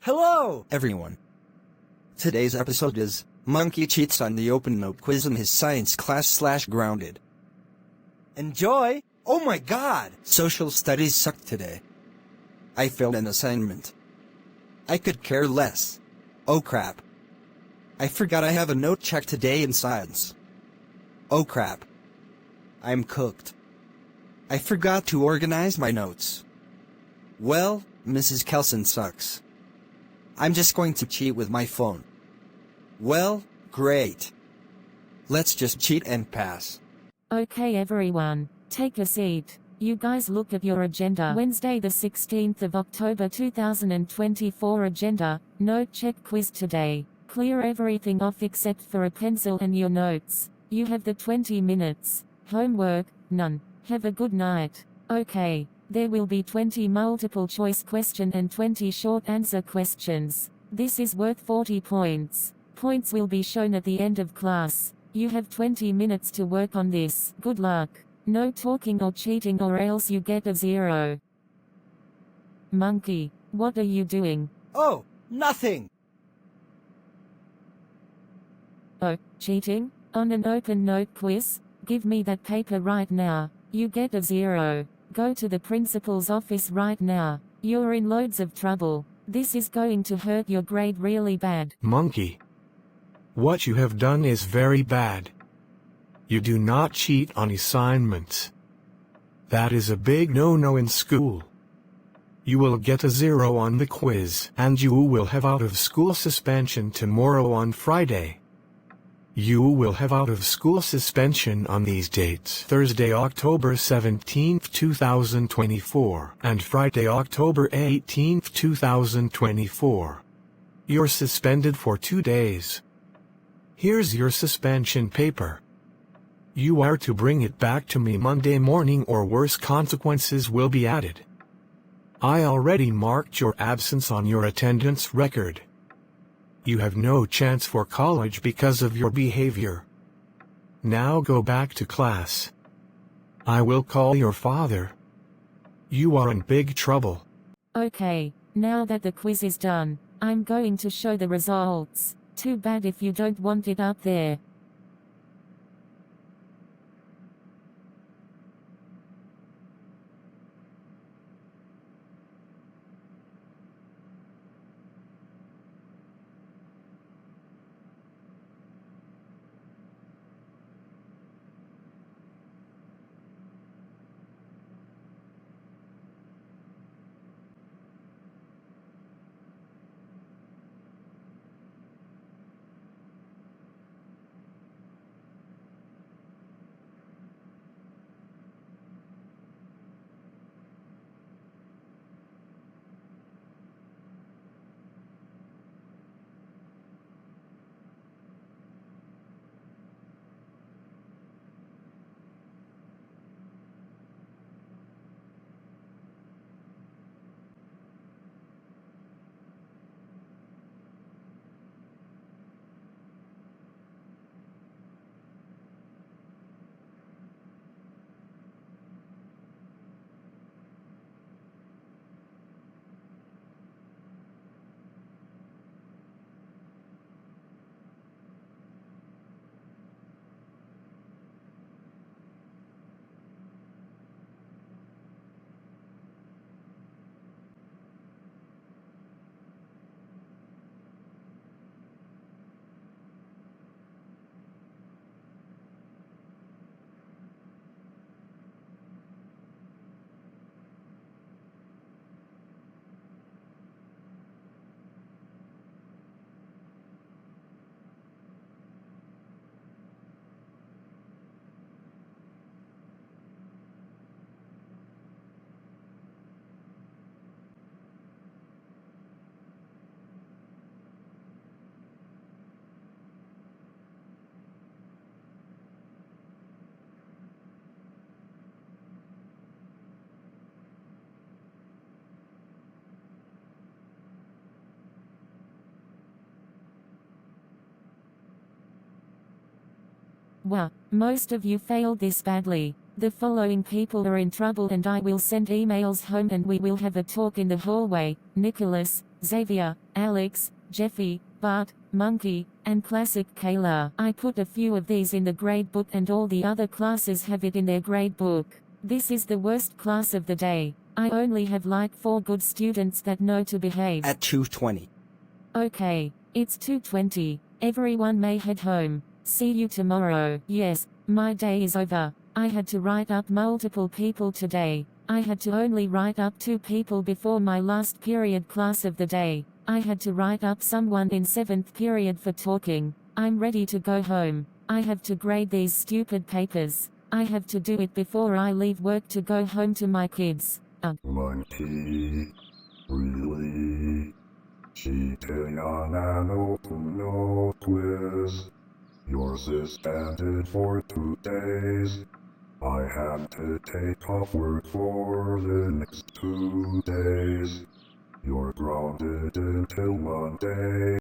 Hello, everyone. Today's episode is Monkey Cheats on the Open Note Quiz in his science class / grounded. Enjoy! Oh my god! Social studies sucked today. I failed an assignment. I could care less. Oh crap. I forgot I have a note check today in science. Oh crap. I'm cooked. I forgot to organize my notes. Well, Mrs. Kelson sucks. I'm just going to cheat with my phone. Well, great. Let's just cheat and pass. Okay everyone, take a seat. You guys look at your agenda. Wednesday the 16th of October 2024 agenda, note check quiz today. Clear everything off except for a pencil and your notes. You have the 20 minutes. Homework, none. Have a good night. Okay. There will be 20 multiple choice question and 20 short answer questions. This is worth 40 points. Points will be shown at the end of class. You have 20 minutes to work on this. Good luck. No talking or cheating or else you get a 0. Monkey, what are you doing? Oh, nothing! Oh, cheating? On an open note quiz? Give me that paper right now. You get a 0. Go to the principal's office right now. You're in loads of trouble. This is going to hurt your grade really bad. Monkey. What you have done is very bad. You do not cheat on assignments. That is a big no-no in school. You will get a 0 on the quiz, and you will have out-of-school suspension tomorrow on Friday. You will have out-of-school suspension on these dates: Thursday, October 17, 2024, and Friday, October 18, 2024. You're suspended for 2 days. Here's your suspension paper. You are to bring it back to me Monday morning or worse consequences will be added. I already marked your absence on your attendance record. You have no chance for college because of your behavior. Now go back to class. I will call your father. You are in big trouble. Okay, now that the quiz is done, I'm going to show the results. Too bad if you don't want it up there. Wow, most of you failed this badly. The following people are in trouble and I will send emails home and we will have a talk in the hallway. Nicholas, Xavier, Alex, Jeffy, Bart, Monkey, and Classic Kayla. I put a few of these in the grade book and all the other classes have it in their grade book. This is the worst class of the day. I only have like 4 good students that know to behave. At 2:20. Okay, it's 2:20. Everyone may head home. See you tomorrow. Yes, my day is over. I had to write up multiple people today. I had to only write up 2 people before my last period class of the day. I had to write up someone in 7th period for talking. I'm ready to go home. I have to grade these stupid papers. I have to do it before I leave work to go home to my kids. Monkey, really? Cheating on an open note quiz. Yours is standard for 2 days. I have to take off work for the next 2 days. You're grounded until Monday.